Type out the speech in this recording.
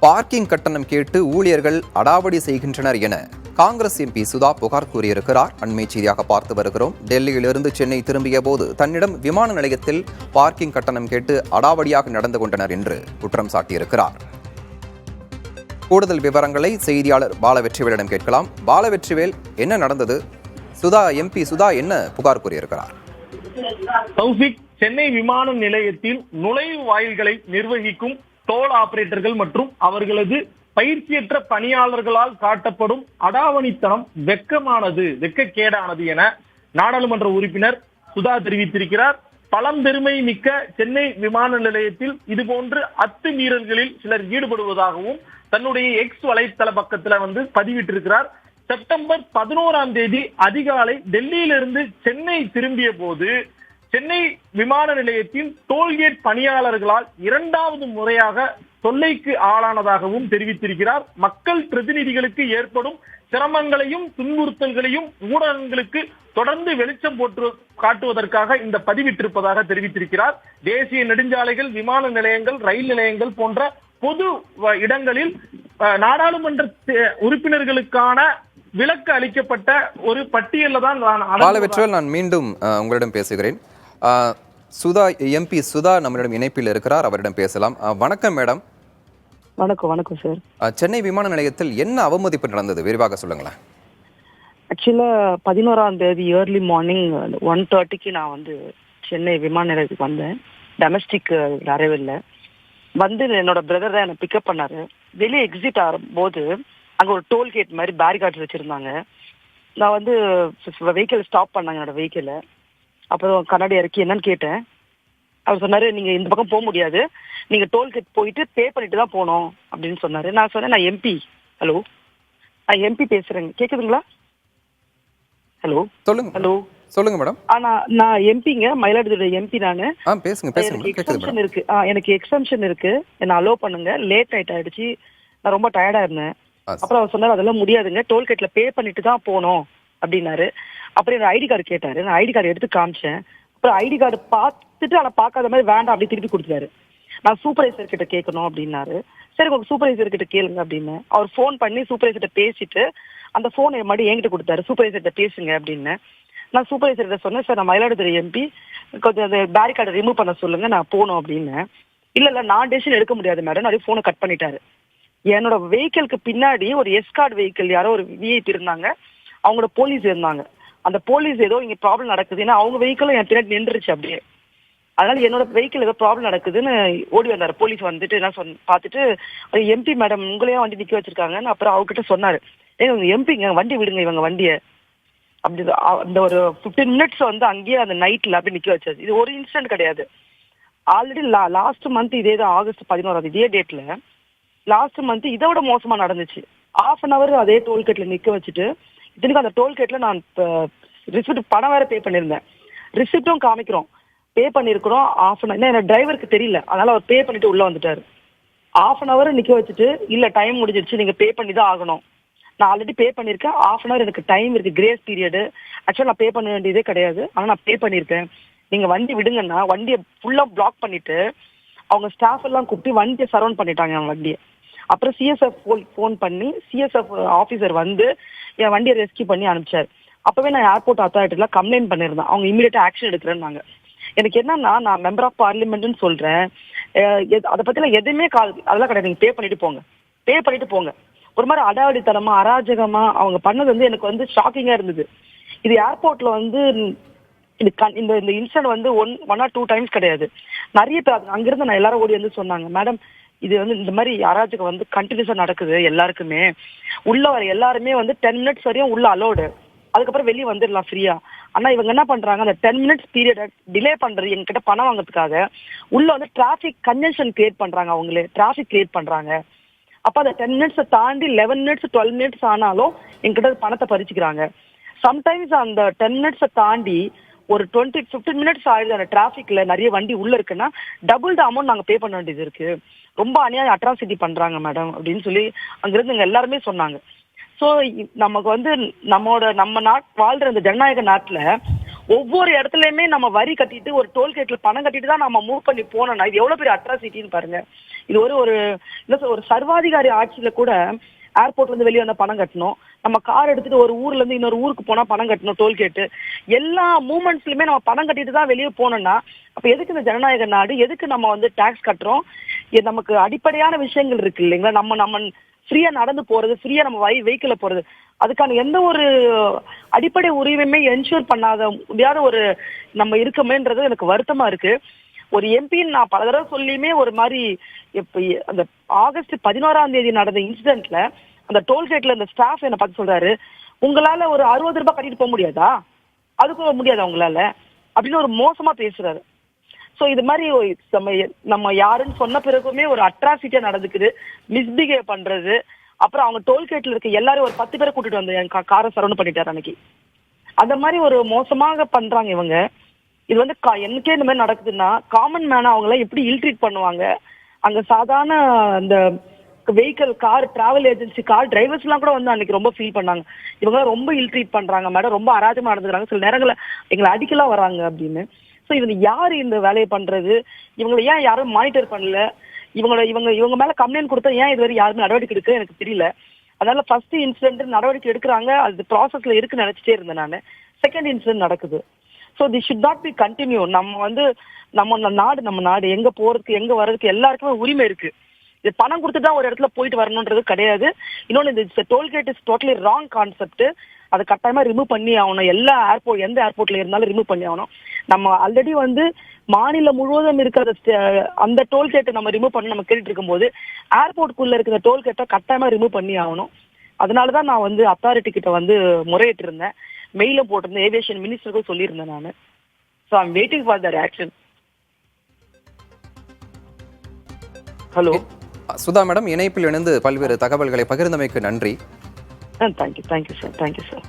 Parking கட்டணம் கேட்டு ஊழியர்கள் அடாவடி செய்கின்றனர் என காங்கிரஸ் எம்பி சுதா புகார் கூறியிருக்கிறார். அண்மை செய்தியாக பார்த்து வருகிறோம். டெல்லியிலிருந்து சென்னை திரும்பிய போது தன்னிடம் விமான நிலையத்தில் பார்க்கிங் கட்டணம் கேட்டு அடாவடியாக நடந்து கொண்டனர் என்று குற்றம் சாட்டியிருக்கிறார். கூடுதல் விவரங்களை செய்தியாளர் பாலவெற்றிவேலிடம் கேட்கலாம். பாலவெற்றிவேல், என்ன நடந்தது? எம்பி சுதா என்ன புகார் கூறியிருக்கிறார்? தௌஃபிக், சென்னை விமான நிலையத்தில் நுழைவு வாயில்களை நிர்வகிக்கும் டோல் ஆபரேட்டர்கள் மற்றும் அவர்களது பயிற்சியற்ற பணியாளர்களால் காட்டப்படும் அடாவணித்தனம் வெட்கக்கேடானது என நாடாளுமன்ற உறுப்பினர் சுதா தெரிவித்திருக்கிறார். பழம்பெருமை மிக்க சென்னை விமான நிலையத்தில் இதுபோன்று அத்துமீறல்களில் சிலர் ஈடுபடுவதாகவும் தன்னுடைய எக்ஸ் வலைத்தள பக்கத்துல பதிவிட்டிருக்கிறார். செப்டம்பர் 11 அதிகாலை டெல்லியிலிருந்து சென்னை திரும்பிய போது சென்னை விமான நிலையத்தில் டோல்கேட் பணியாளர்களால் 2வது முறையாக தொல்லைக்கு ஆளானதாகவும் தெரிவித்திருக்கிறார். மக்கள் பிரதிநிதிகளுக்கு ஏற்படும் சிரமங்களையும் துன்புறுத்தல்களையும் ஊடகங்களுக்கு தொடர்ந்து வெளிச்சம் போட்டு காட்டுவதற்காக இந்த பதிவிட்டிருப்பதாக தெரிவித்திருக்கிறார். தேசிய நெடுஞ்சாலைகள், விமான நிலையங்கள், ரயில் நிலையங்கள் போன்ற பொது இடங்களில் நாடாளுமன்ற உறுப்பினர்களுக்கான விலக்கு அளிக்கப்பட்ட ஒரு பட்டியலில் தான் நான் மீண்டும் உங்களிடம் பேசுகிறேன். எம்பி சுதா நம்மளிடம் இணைப்பில் இருக்கிறார், அவரிடம் பேசலாம். வணக்கம் மேடம். வணக்கம் சார். சென்னை விமான நிலையத்தில் என்ன அவமதிப்பு நடந்தது, விரிவாக சொல்லுங்களேன். ஆக்சுவலா 11 ஏர்லி மார்னிங் 1:30 நான் சென்னை விமான நிலையத்துக்கு வந்தேன். டொமஸ்டிக் அரைவல்ல என்னோட பிரதர் தான் என்னை பிக்கப் பண்ணாரு. வெளியே எக்ஸிட் ஆகும்போது அங்க ஒரு டோல்கேட் மாதிரி பேரிகார்ட்ஸ் வச்சிருந்தாங்க. நான் வெஹிக்கிள் ஸ்டாப் பண்ணாங்க, என்னோட வெஹிக்கிளை. அப்புறம் கண்ணாடி இறக்கி என்னன்னு கேட்டேன். அவர் சொன்னாரு, நீங்க இந்த பக்கம் போக முடியாது, நீங்க டோல்கேட் போயிட்டு பே பண்ணிட்டு தான் போகணும் அப்படின்னு சொன்னாரு. நான் சொன்னேன், நான் எம்பி. ஹலோ, நான் எம்பி பேசுறேங்க, கேக்குதுங்களா? ஹலோ சொல்லுங்க. ஹலோ சொல்லுங்க மேடம். நான் எம்பிங்க, மயிலாடுதுறை எம்பி. நானு எனக்கு எக்ஸம்ஷன் இருக்கு, என்ன அலோ பண்ணுங்க. லேட் ஆயிடுச்சு, நான் ரொம்ப டயர்டா இருந்தேன். அப்புறம் அவர் சொன்னாரு, அதெல்லாம் முடியாதுங்க, டோல்கேட்ல பே பண்ணிட்டு தான் போகணும் அப்படின்னாரு. அப்புறம் என்ன ஐடி கார்டு கேட்டாரு. நான் ஐடி கார்டு எடுத்து காமிச்சேன். அப்புறம் ஐடி கார்டு பார்த்துட்டு ஆனா பார்க்காத மாதிரி வேண்டாம் அப்படி திருப்பி கொடுத்தாரு. நான் சூப்பர்வைசர் கிட்ட கேட்கணும் அப்படின்னாரு. சரி, உங்க சூப்பர்வைசர் கிட்ட கேளுங்க அப்படின்னு அவர் ஃபோன் பண்ணி சூப்பர்வைசர் கிட்ட பேசிட்டு அந்த போன் மறுபடியும் என்கிட்ட கொடுத்தாரு. சூப்பர்வைசர் கிட்ட பேசுங்க அப்படின்னு நான் சூப்பர்வைசர் கிட்ட சொன்னேன், சார் நான் மயிலாடுதுறை எம்பி, கொஞ்சம் அந்த பேரிகார்டை ரிமூவ் பண்ண சொல்லுங்க, நான் போகணும் அப்படின்னு. இல்ல நான் டெசிஷன் எடுக்க முடியாது மேடம், அப்படியே போனை கட் பண்ணிட்டாரு. என்னோட வெஹிக்கிளுக்கு பின்னாடி ஒரு எஸ்கார்ட் வெஹிக்கிள் யாரோ ஒரு விஐபி இருந்தாங்க, அவங்களோட போலீஸ் இருந்தாங்க. அந்த போலீஸ் ஏதோ இங்க ப்ராப்ளம் நடக்குது, ஏன்னா அவங்க வெஹிக்கிளும் என் பின்னாடி நின்றுச்சு அப்படியே. அதனால என்னோட வெஹிக்கிள் ஏதோ ப்ராப்ளம் நடக்குதுன்னு ஓடி வந்தாரு. போலீஸ் என்ன பார்த்துட்டு, எம்பி மேடம் உங்களையும் வண்டி நிக்க வச்சிருக்காங்கன்னு அப்புறம் அவர்கிட்ட சொன்னாரு, உங்க எம்பிங்க வண்டி விடுங்க இவங்க வண்டியை அப்படி. அந்த ஒரு 15 மினிட்ஸ் அங்கேயே அந்த நைட்ல அப்படி நிக்க வச்சாச்சு. இது ஒரு இன்சிடென்ட் கிடையாது. ஆல்ரெடி லாஸ்ட் மந்த் இதேதான், ஆகஸ்ட் 11 இதே டேட்ல லாஸ்ட் மந்த் இதோட மோசமா நடந்துச்சு. 1/2 hour அதே டோல்கேட்ல நிக்க வச்சுட்டு, இதுக்கு அந்த டோல்கேட்ல நான் ரிசிப்ட் பணம் வேற பே பண்ணிருந்தேன். ரிசிப்டும் காமிக்கிறோம், பே பண்ணிருக்கிறோம். 1/2 hour என்ன டிரைவருக்கு தெரியல, அதனால அவர் பே பண்ணிட்டு உள்ள வந்துட்டாரு. 1/2 hour நிக்க வச்சுட்டு, இல்ல டைம் முடிஞ்சிருச்சு, நீங்க பே பண்ணி தான் ஆகணும். நான் ஆல்ரெடி பே பண்ணிருக்கேன், 1/2 hour எனக்கு டைம் இருக்கு, கிரேஸ் பீரியடு. ஆக்சுவலா நான் பே பண்ண வேண்டியதே கிடையாது, ஆனா நான் பே பண்ணிருக்கேன், நீங்க வண்டி விடுங்கன்னா வண்டியை ஃபுல்லா பிளாக் பண்ணிட்டு அவங்க ஸ்டாஃப் எல்லாம் கூப்பிட்டு வண்டியை சரௌண்ட் பண்ணிட்டாங்க என் வண்டியை. அப்புறம் சிஎஸ்எஃப் ஃபோன் பண்ணி சிஎஸ்எஃப் ஆஃபீஸர் என் வண்டியை ரெஸ்கியூ பண்ணி அனுப்பிச்சாரு. அப்பவே நான் ஏர்போர்ட் அத்தாரிட்டில கம்ப்ளைண்ட் பண்ணிருந்தேன், அவங்க இமீடியட்டா ஆக்ஷன் எடுக்கிறேன்னாங்க. எனக்கு என்னன்னா, நான் மெம்பர் ஆஃப் பார்லிமெண்ட்னு சொல்றேன், அதை பத்திலாம் எதுவுமே அதெல்லாம் கிடையாது. நீங்க பே பண்ணிட்டு போங்க. ஒரு மாதிரி அடாவடித்தனமா அராஜகமா அவங்க பண்ணது எனக்கு ஷாக்கிங்கா இருந்தது. இது ஏர்போர்ட்ல இந்த இன்சிடென்ட் 1 or 2 டைம்ஸ் கிடையாது, நிறைய பேர் அங்கிருந்து நான் எல்லாரும் ஓடி சொன்னாங்க, மேடம் இது இந்த மாதிரி அராஜகம் கண்டினியூஸா நடக்குது எல்லாருக்குமே. உள்ள வர எல்லாருமே 10 மினிட்ஸ் வரையும் உள்ள அலோடு, அதுக்கப்புறம் வெளியே வந்துடலாம் ஃப்ரீயா. ஆனா இவங்க என்ன பண்றாங்க, அந்த 10 மினிட்ஸ் பீரியட் டிலே பண்றது, எங்ககிட்ட பணம் வாங்குறதுக்காக உள்ள டிராபிக் கன்ஜென்ஷன் கிரியேட் பண்றாங்க, அவங்களே டிராபிக் கிரியேட் பண்றாங்க. அப்ப அந்த 10 மினிட்ஸ் தாண்டி 11 மினிட்ஸ் 12 மினிட்ஸ் ஆனாலும் என்கிட்ட பணத்தை பறிச்சுக்கிறாங்க. சம்டைம்ஸ் அந்த 10 மினிட்ஸை தாண்டி ஒரு 15 மினிட்ஸ் ஆயிடுது, அந்த டிராபிக்ல நிறைய வண்டி உள்ள இருக்குன்னா டபுள் த அமௌண்ட் நாங்க பே பண்ண வேண்டியது இருக்கு. ரொம்ப அநியாயம், அட்ராசிட்டி பண்றாங்க மேடம் அப்படின்னு சொல்லி அங்கிருந்து எல்லாருமே சொன்னாங்க. ஸோ நமக்கு நம்ம வாழ்ற இந்த ஜனநாயக நாட்டுல ஒவ்வொரு இடத்துலயுமே நம்ம வரி கட்டிட்டு ஒரு டோல்கேட்ல பணம் கட்டிட்டு தான் நம்ம மூவ் பண்ணி போனோம்னா இது எவ்வளவு பெரிய அட்ராசிட்டின்னு பாருங்க. இது ஒரு என்ன சொல்ற, ஒரு சர்வாதிகாரி ஆட்சியில கூட ஏர்போர்ட்ல இருந்து வெளியே வந்த பணம் கட்டணும், நம்ம கார் எடுத்துட்டு ஒரு ஊர்ல இருந்து இன்னொரு ஊருக்கு போனா பணம் கட்டணும், டோல்கேட்டு எல்லா மூமெண்ட்ஸ்லயுமே நம்ம பணம் கட்டிட்டு தான் வெளியே போனோம்னா அப்ப எதுக்கு இந்த ஜனநாயக நாடு, எதுக்கு நம்ம வந்து டாக்ஸ் கட்டுறோம்? இது நமக்கு அடிப்படையான விஷயங்கள் இருக்கு இல்லைங்களா, நம்ம ஃப்ரீயா நடந்து போறது, ஃப்ரீயா நம்ம வெஹிக்கிள்ல போறது, அதுக்கான எந்த ஒரு அடிப்படை உரிமையுமே என்ஷூர் பண்ணாத முடியாத ஒரு நம்ம இருக்கமேன்றது எனக்கு வருத்தமா இருக்கு. ஒரு எம்பின்னு நான் பல தடவை சொல்லியுமே ஒரு மாதிரி இப்ப அந்த ஆகஸ்ட் 11ஆம் தேதி நடந்த இன்சிடென்ட்ல அந்த டோல்கேட்ல அந்த ஸ்டாஃப் என்ன பார்த்து சொல்றாரு, உங்களால ஒரு 60 ரூபாய் கட்டிட்டு போக முடியாதா, அதுக்கு முடியாதா உங்களால அப்படின்னு ஒரு மோசமா பேசுறாரு. சோ இது மாதிரி நம்ம யாருன்னு சொன்ன பிறகுமே ஒரு அட்ராசிட்டியா நடந்துக்குது, மிஸ்பிஹேவ் பண்றது. அப்புறம் அவங்க டோல்கேட்ல இருக்க எல்லாரும் ஒரு 10 பேரை கூட்டிட்டு வந்து என் காரை சரௌண்ட் பண்ணிட்டாரு அன்னைக்கு. அந்த மாதிரி ஒரு மோசமாக பண்றாங்க இவங்க. இது வந்து எனக்கே இந்த மாதிரி நடக்குதுன்னா காமன் மேனா அவங்கள எப்படி இல்ட்ரீட் பண்ணுவாங்க? அங்க சாதாரண அந்த vehicle car travel agency car drivers எல்லாம் கூட வந்து அன்னைக்கு ரொம்ப ஃபீல் பண்ணாங்க, இவங்க ரொம்ப இல்ட்ரீட் பண்றாங்க மேடம், ரொம்ப அராஜகமா நடந்துக்கிறாங்க, சில நேரங்களில் எங்களை அடிக்கலாம் வராங்க அப்படின்னு. ஸோ இவங்க யாரு இந்த வேலையை பண்றது? இவங்களை ஏன் யாரும் மானிட்டர் பண்ணல? இவங்க மேல கம்ப்ளைண்ட் கொடுத்தா ஏன் இதுவரை யாருமே நடவடிக்கை எடுக்க எனக்கு தெரியல. அதனால ஃபர்ஸ்ட் இன்சிடென்ட் நடவடிக்கை எடுக்கிறாங்க, அது ப்ராசஸ்ல இருக்குன்னு நினைச்சிட்டே இருந்தேன் நான். செகண்ட் இன்சிடென்ட் நடக்குது. So this should not be continue. நம்ம நாடு எங்க போறதுக்கு எங்க வர்றதுக்கு எல்லாருக்குமே உரிமை இருக்கு. இது பணம் கொடுத்து தான் ஒரு இடத்துல போயிட்டு வரணுன்றது கிடையாது. இன்னொன்று, இந்த tollgate is totally wrong concept. அதை கட்டாயமா ரிமூவ் பண்ணி ஆகணும். எல்லா எந்த ஏர்போர்ட்ல இருந்தாலும் ரிமூவ் பண்ணி ஆகணும். நம்ம ஆல்ரெடி வந்து மாநிலம் முழுவதும் இருக்கிற அந்த டோல்கேட்டை நம்ம ரிமூவ் பண்ணி நம்ம கேட்டுட்டு இருக்கும்போது ஏர்போர்ட்டுக்குள்ள இருக்கிற டோல்கேட்டை கட்டாயமா ரிமூவ் பண்ணி ஆகணும். அதனாலதான் நான் வந்து அத்தாரிட்டி கிட்ட வந்து முறையிட்டு இருந்தேன், மெயிலும் போட்டிருந்தேன், ஏவியேஷன் மினிஸ்டருக்கும் சொல்லியிருந்தேன் நான். So I'm waiting for that action. Hello Sudha madam, இணைப்பில் இணைந்து பல்வேறு தகவல்களை பகிர்ந்தமைக்கு நன்றி. Thank you sir.